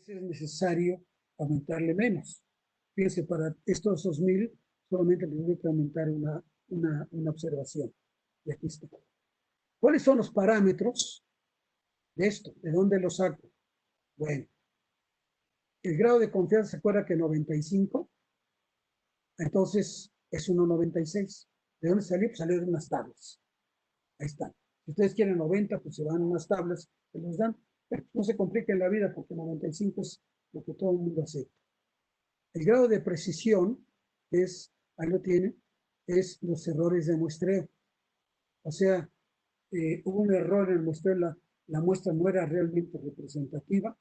es necesario aumentarle menos. Fíjense, para estos 2000 solamente le tengo que aumentar una observación. Y aquí está. ¿Cuáles son los parámetros de esto? ¿De dónde lo saco? Bueno, el grado de confianza, ¿se acuerda que 95? Entonces es 1,96. ¿De dónde salió? Pues salió de unas tablas. Ahí están. Si ustedes quieren 90, pues se van a unas tablas que los dan. Pero no se compliquen la vida porque 95 es lo que todo el mundo acepta. El grado de precisión es, ahí lo tiene, es los errores de muestreo. O sea, hubo un error en el muestreo, la muestra no era realmente representativa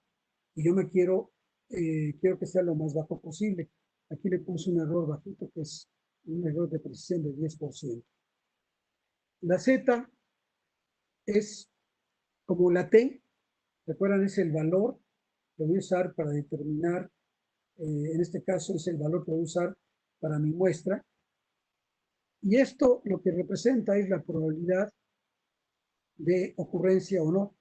y yo quiero que sea lo más bajo posible. Aquí le puse un error bajito que es un error de precisión de 10%. La Z es como la T, recuerdan, es el valor que voy a usar para determinar, en este caso es el valor que voy a usar para mi muestra. Y esto lo que representa es la probabilidad de ocurrencia o no.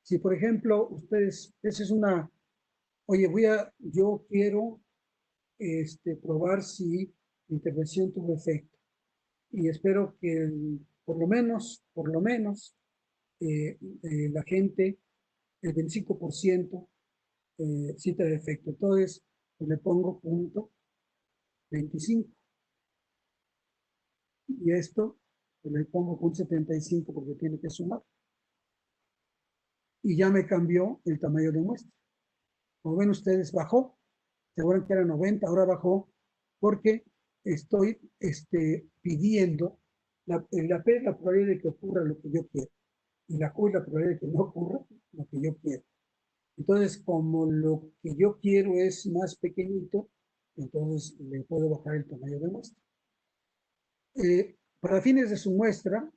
Si, por ejemplo, ustedes, esa es una, oye, yo quiero probar si la intervención tuvo efecto. Y espero que por lo menos, la gente, el 25% sí te da efecto. Entonces, pues le pongo punto 25. Y esto pues le pongo punto 75 porque tiene que sumar. Y ya me cambió el tamaño de muestra. Como ven ustedes, bajó. Se acuerdan que era 90, ahora bajó porque estoy pidiendo la P es la probabilidad de que ocurra lo que yo quiero y la Q es la probabilidad de que no ocurra lo que yo quiero. Entonces, como lo que yo quiero es más pequeñito, entonces le puedo bajar el tamaño de muestra. Para fines de su muestra,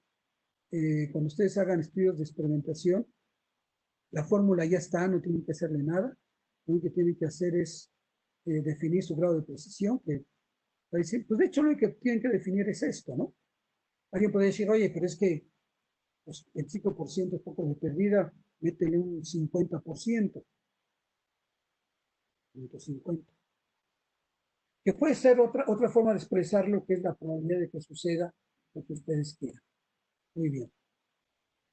cuando ustedes hagan estudios de experimentación, la fórmula ya está, no tienen que hacerle nada. Lo único que tienen que hacer es definir su grado de precisión, que pues de hecho lo que tienen que definir es esto, ¿no? Alguien puede decir, oye, pero es que pues, el 5% es poco de pérdida, métele un 50%, 150. Que puede ser otra forma de expresar lo que es la probabilidad de que suceda lo que ustedes quieran. Muy bien.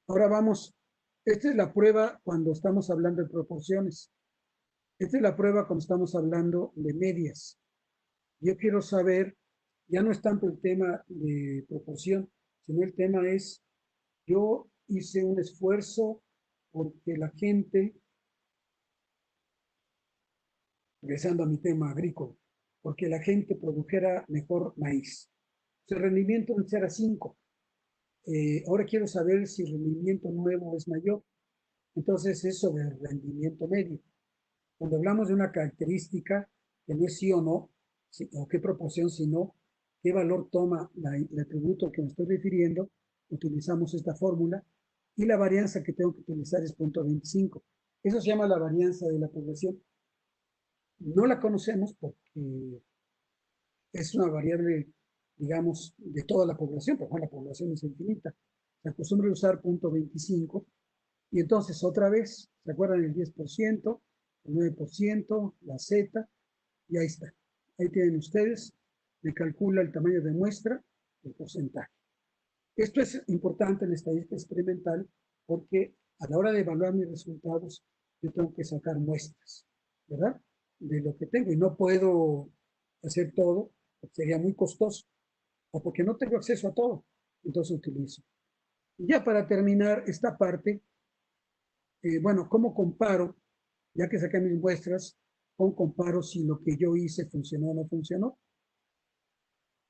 Ahora vamos, esta es la prueba cuando estamos hablando de proporciones. Esta es la prueba cuando estamos hablando de medias. Yo quiero saber, ya no es tanto el tema de proporción, sino el tema es, yo hice un esfuerzo porque la gente, regresando a mi tema agrícola, porque la gente produjera mejor maíz. Su rendimiento antes era 5. Ahora quiero saber si el rendimiento nuevo es mayor. Entonces es sobre el rendimiento medio. Cuando hablamos de una característica que no es sí o no, o qué proporción, sino qué valor toma el atributo al que me estoy refiriendo, utilizamos esta fórmula y la varianza que tengo que utilizar es 0.25. Eso se llama la varianza de la población. No la conocemos porque es una variable, digamos, de toda la población, porque la población es infinita. Se acostumbra a usar 0.25 y entonces otra vez, ¿se acuerdan el 10%, el 9%, la Z? Y ahí está. Ahí tienen ustedes, me calcula el tamaño de muestra, el porcentaje. Esto es importante en la estadística experimental porque a la hora de evaluar mis resultados, yo tengo que sacar muestras, ¿verdad? De lo que tengo y no puedo hacer todo, porque sería muy costoso o porque no tengo acceso a todo. Entonces utilizo. Y ya para terminar esta parte, bueno, ¿cómo comparo? Ya que saqué mis muestras, ¿cómo comparo si lo que yo hice funcionó o no funcionó?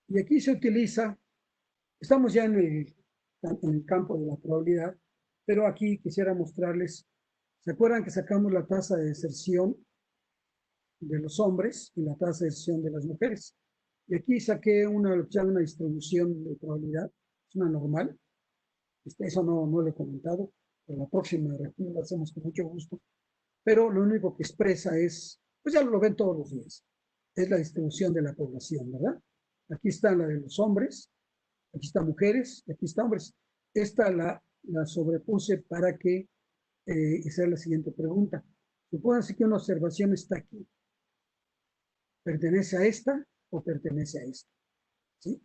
Y aquí se utiliza, estamos ya en el campo de la probabilidad, pero aquí quisiera mostrarles, ¿se acuerdan que sacamos la tasa de deserción de los hombres y la tasa de deserción de las mujeres? Y aquí saqué una distribución de probabilidad, es una normal, eso no lo he comentado, pero la próxima reunión lo hacemos con mucho gusto, pero lo único que expresa es, pues ya lo ven todos los días, es la distribución de la población, ¿verdad? Aquí está la de los hombres, aquí está mujeres, aquí está hombres. Esta la sobrepuse para que hacer la siguiente pregunta. Supónganse que una observación está aquí. ¿Pertenece a esta o pertenece a esta? ¿Sí?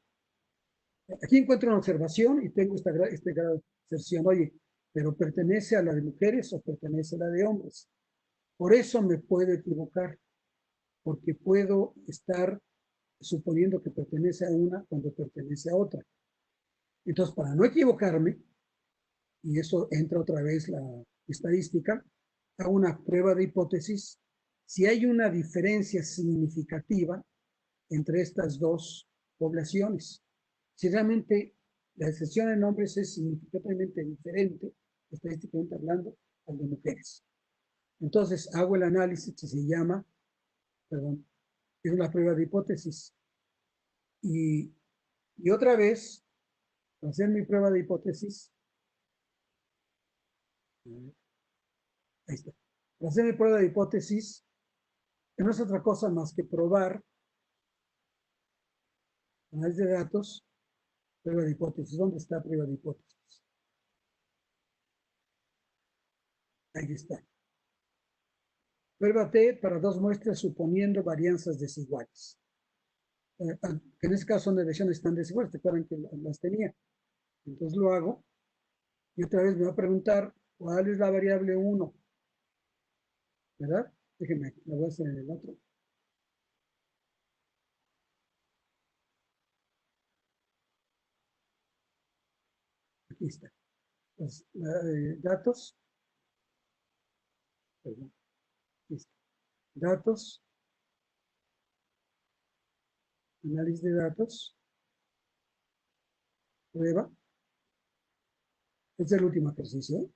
Aquí encuentro una observación y tengo este grado de aserción. Oye, ¿pero pertenece a la de mujeres o pertenece a la de hombres? Por eso me puedo equivocar, porque puedo estar suponiendo que pertenece a una cuando pertenece a otra. Entonces, para no equivocarme, y eso entra otra vez la estadística, hago una prueba de hipótesis. Si hay una diferencia significativa entre estas dos poblaciones, si realmente la excepción en hombres es significativamente diferente, estadísticamente hablando, al de mujeres. Entonces hago el análisis que se llama, perdón, es una prueba de hipótesis. Y otra vez, para hacer mi prueba de hipótesis, ahí está. Para hacer mi prueba de hipótesis, que no es otra cosa más que probar, análisis de datos, prueba de hipótesis. ¿Dónde está prueba de hipótesis? Ahí está. Prueba T para dos muestras suponiendo varianzas desiguales. Que en este caso son de elecciones tan desiguales, ¿te acuerdan que las tenía? Entonces lo hago y otra vez me va a preguntar cuál es la variable 1, ¿verdad? Déjenme, la voy a hacer en el otro. Aquí está. Pues, datos, perdón, aquí está. Datos, análisis de datos, prueba. Este es el último ejercicio.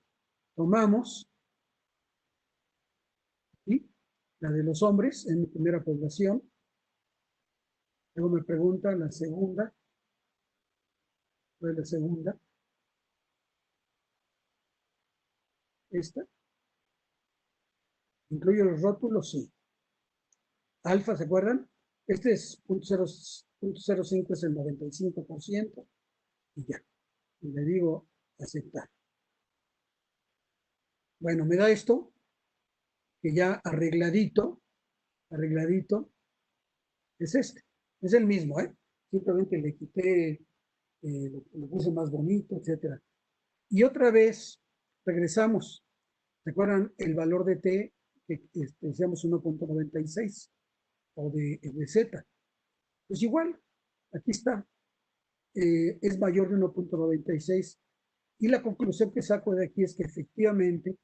Tomamos ¿sí? La de los hombres en mi primera población. Luego me pregunta la segunda. ¿Cuál es la segunda? Esta. ¿Incluye los rótulos? Sí. Alfa, ¿se acuerdan? Este es 0.05, es el 95%. Y ya. Y le digo aceptar. Bueno, me da esto, que ya arregladito, es este. Es el mismo, ¿eh? Simplemente le quité, lo puse más bonito, etcétera. Y otra vez regresamos. ¿Recuerdan el valor de T que decíamos 1.96 o de Z? Pues igual, aquí está, es mayor de 1.96 y la conclusión que saco de aquí es que efectivamente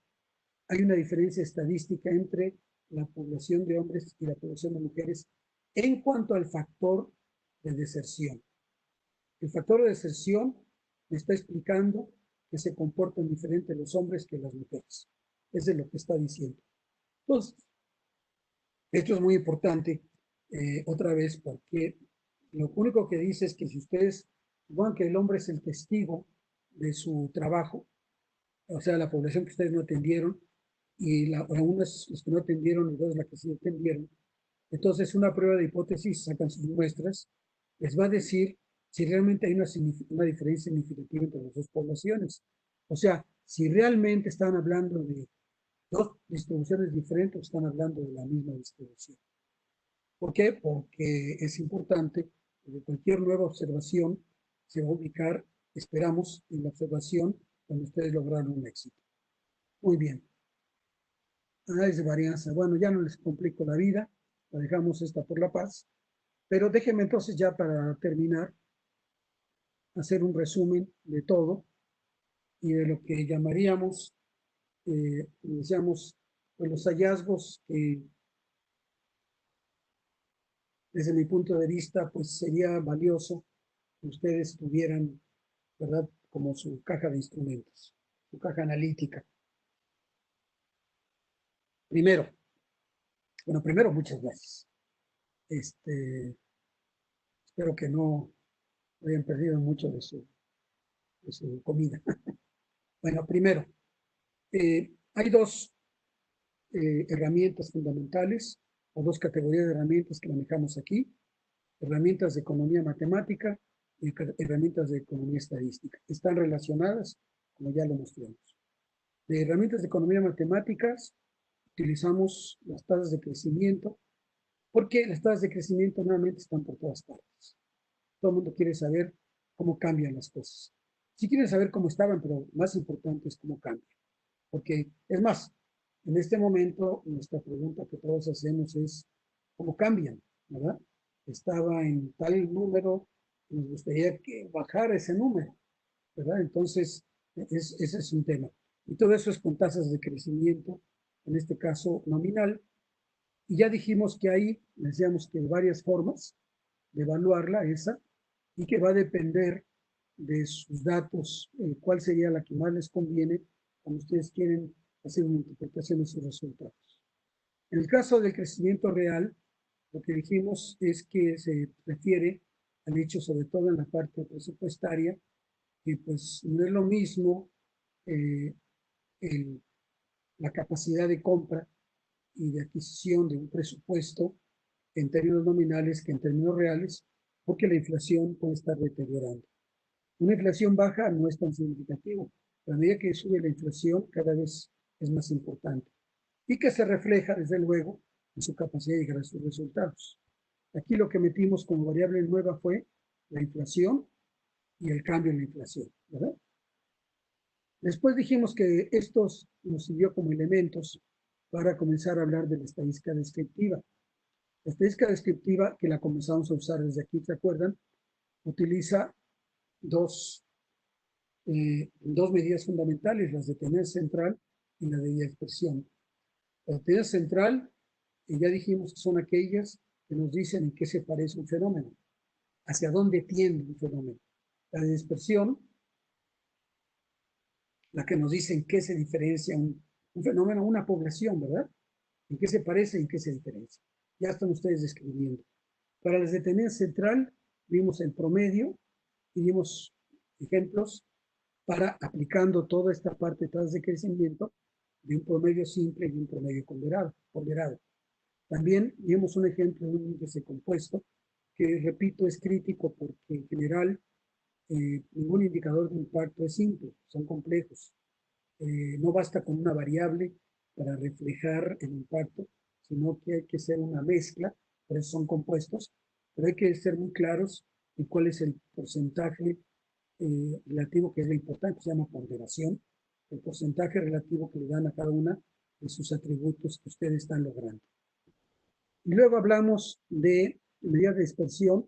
hay una diferencia estadística entre la población de hombres y la población de mujeres en cuanto al factor de deserción. El factor de deserción me está explicando que se comportan diferente los hombres que las mujeres. Eso es lo que está diciendo. Entonces, esto es muy importante, otra vez, porque lo único que dice es que si ustedes, igual que el hombre es el testigo de su trabajo, o sea, la población que ustedes no atendieron, y unas los que no atendieron y dos las que sí atendieron, entonces una prueba de hipótesis, sacan sus muestras, les va a decir si realmente hay una diferencia significativa entre las dos poblaciones. O sea, si realmente están hablando de dos distribuciones diferentes, están hablando de la misma distribución. ¿Por qué? Porque es importante que cualquier nueva observación se va a ubicar, esperamos, en la observación cuando ustedes lograron un éxito. Muy bien. Análisis de varianza. Bueno, ya no les complico la vida, la dejamos esta por la paz, pero déjenme entonces ya para terminar hacer un resumen de todo y de lo que llamaríamos, decíamos, pues los hallazgos que desde mi punto de vista, pues sería valioso que ustedes tuvieran, ¿verdad? Como su caja de instrumentos, su caja analítica. Primero, bueno, primero, muchas gracias. Espero que no hayan perdido mucho de su comida. Bueno, primero, hay dos herramientas fundamentales o dos categorías de herramientas que manejamos aquí. Herramientas de economía matemática y herramientas de economía estadística. Están relacionadas, como ya lo mostramos. De herramientas de economía matemáticas, utilizamos las tasas de crecimiento, porque las tasas de crecimiento nuevamente están por todas partes. Todo el mundo quiere saber cómo cambian las cosas. Sí quieren saber cómo estaban, pero más importante es cómo cambian. Porque, es más, en este momento nuestra pregunta que todos hacemos es cómo cambian, ¿verdad? Estaba en tal número, nos gustaría que bajara ese número, ¿verdad? Entonces, ese es un tema. Y todo eso es con tasas de crecimiento, en este caso nominal. Y ya dijimos que hay, decíamos que hay varias formas de evaluarla, esa, y que va a depender de sus datos, cuál sería la que más les conviene cuando ustedes quieren hacer una interpretación de sus resultados. En el caso del crecimiento real, lo que dijimos es que se refiere al hecho, sobre todo en la parte presupuestaria, que pues no es lo mismo eh, el, la capacidad de compra y de adquisición de un presupuesto en términos nominales que en términos reales, porque la inflación puede estar deteriorando. Una inflación baja no es tan significativo, pero a medida que sube la inflación cada vez es más importante y que se refleja, desde luego, en su capacidad de llegar a sus resultados. Aquí lo que metimos como variable nueva fue la inflación y el cambio en la inflación, ¿verdad? Después dijimos que estos nos sirvió como elementos para comenzar a hablar de la estadística descriptiva. La estadística descriptiva, que la comenzamos a usar desde aquí, ¿se acuerdan? Utiliza dos medidas fundamentales, las de tendencia central y la de dispersión. La de tendencia central, ya dijimos que son aquellas que nos dicen en qué se parece un fenómeno, hacia dónde tiende un fenómeno. La de dispersión, la que nos dice en qué se diferencia un fenómeno, una población, ¿verdad? En qué se parece y en qué se diferencia. Ya están ustedes describiendo. Para las de tendencia central, vimos el promedio y vimos ejemplos para aplicando toda esta parte de tasas de crecimiento de un promedio simple y un promedio ponderado. También vimos un ejemplo de un índice compuesto que, repito, es crítico porque en general ningún indicador de impacto es simple, son complejos. No basta con una variable para reflejar el impacto, sino que hay que ser una mezcla, por eso son compuestos, pero hay que ser muy claros en cuál es el porcentaje relativo, que es lo importante, se llama ponderación, el porcentaje relativo que le dan a cada una de sus atributos que ustedes están logrando. Y luego hablamos de medida de dispersión,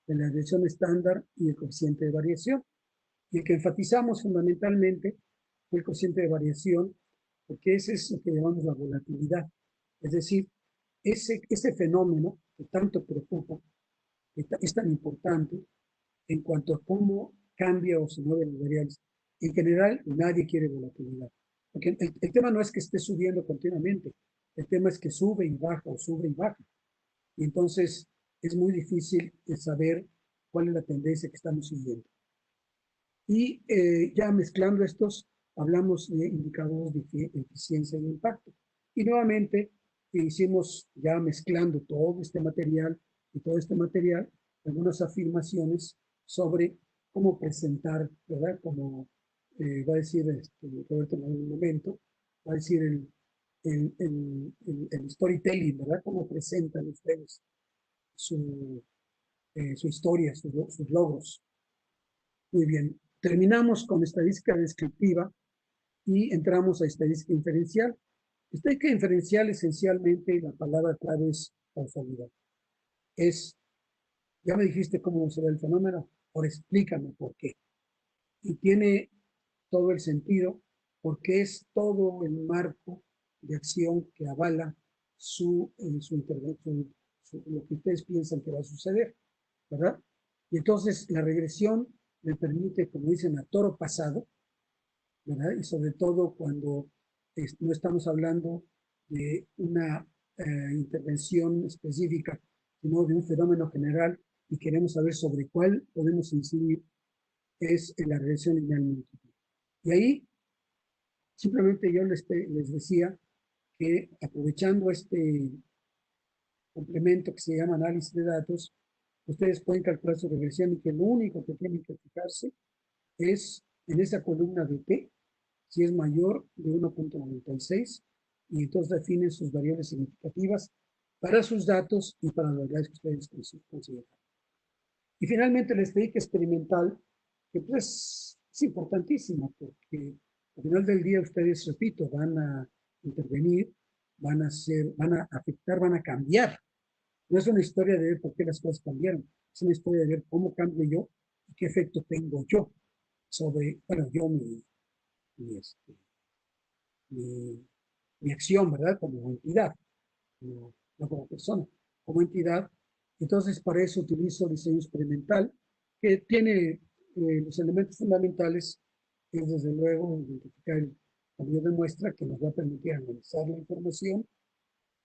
de la desviación estándar y el coeficiente de variación. Y el que enfatizamos fundamentalmente fue el coeficiente de variación, porque ese es lo que llamamos la volatilidad. Es decir, ese fenómeno que tanto preocupa, que es tan importante en cuanto a cómo cambia o se mueven las variables. En general, nadie quiere volatilidad. Porque el tema no es que esté subiendo continuamente, el tema es que sube y baja o sube y baja. Y entonces es muy difícil saber cuál es la tendencia que estamos siguiendo. Y ya mezclando estos, hablamos de indicadores de eficiencia y impacto. Y nuevamente hicimos, ya mezclando todo este material y todo este material, algunas afirmaciones sobre cómo presentar, ¿verdad? Como va a decir Roberto en algún momento, va a decir el storytelling, ¿verdad? Cómo presentan ustedes su historia, sus logros. Muy bien, terminamos con estadística descriptiva y entramos a estadística inferencial. Estadística inferencial, esencialmente, la palabra clave es causalidad. Ya me dijiste cómo se ve el fenómeno, ahora explícame por qué. Y tiene todo el sentido porque es todo el marco de acción que avala su intervención, lo que ustedes piensan que va a suceder, ¿verdad? Y entonces la regresión me permite, como dicen, a toro pasado, ¿verdad? Y sobre todo cuando no estamos hablando de una intervención específica, sino de un fenómeno general y queremos saber sobre cuál podemos incidir, es en la regresión lineal múltiple. Y ahí simplemente yo les decía que aprovechando este complemento que se llama análisis de datos, ustedes pueden calcular su regresión y que lo único que tienen que fijarse es en esa columna de P, si es mayor de 1.96 y entonces definen sus variables significativas para sus datos y para las variables que ustedes consideran. Y finalmente la estadística experimental, que pues es importantísima porque al final del día ustedes, repito, van a intervenir, van a afectar, van a cambiar. No es una historia de ver por qué las cosas cambiaron, es una historia de ver cómo cambio yo y qué efecto tengo yo sobre, bueno, yo mi, mi, mi acción, ¿verdad? Como entidad, no como persona, como entidad. Entonces, para eso utilizo diseño experimental, que tiene los elementos fundamentales, es desde luego identificar el cambio de muestra que nos va a permitir analizar la información.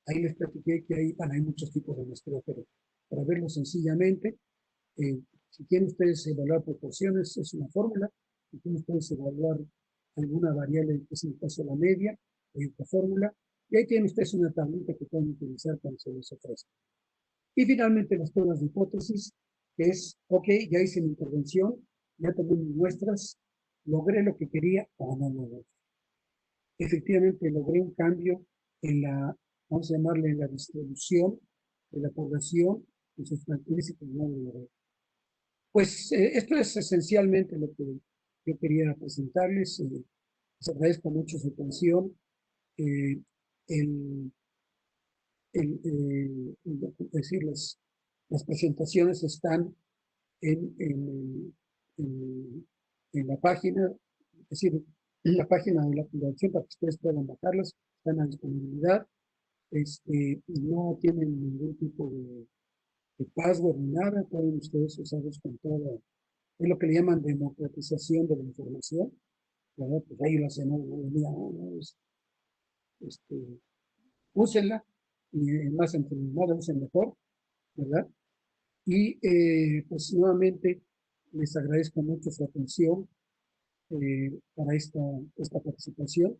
Ahí les platiqué que hay muchos tipos de muestreo, pero para verlo sencillamente, si quieren ustedes evaluar proporciones, es una fórmula. Si quieren ustedes evaluar alguna variable, que es en el caso de la media, hay otra fórmula. Y ahí tienen ustedes una tablita que pueden utilizar cuando se les ofrezca. Y finalmente las pruebas de hipótesis, que es, ok, ya hice mi intervención, ya tomé mis muestras, logré lo que quería o no lo logré. Efectivamente logré un cambio en la, vamos a llamarle, en la distribución de la población, en sus características, no lo logré. Pues esto es esencialmente lo que yo quería presentarles. Les agradezco mucho su atención. Eh, el, es decir, las presentaciones están en, en la página, es decir, en la página de la fundación para que ustedes puedan bajarlas, están a disponibilidad. No tienen ningún tipo de password ni nada, pueden ustedes usarlos con toda, es lo que le llaman democratización de la información, ¿verdad? Pues ahí lo hacen, úsenla, y más entre más la usen mejor, ¿verdad? Y pues nuevamente les agradezco mucho su atención para esta participación.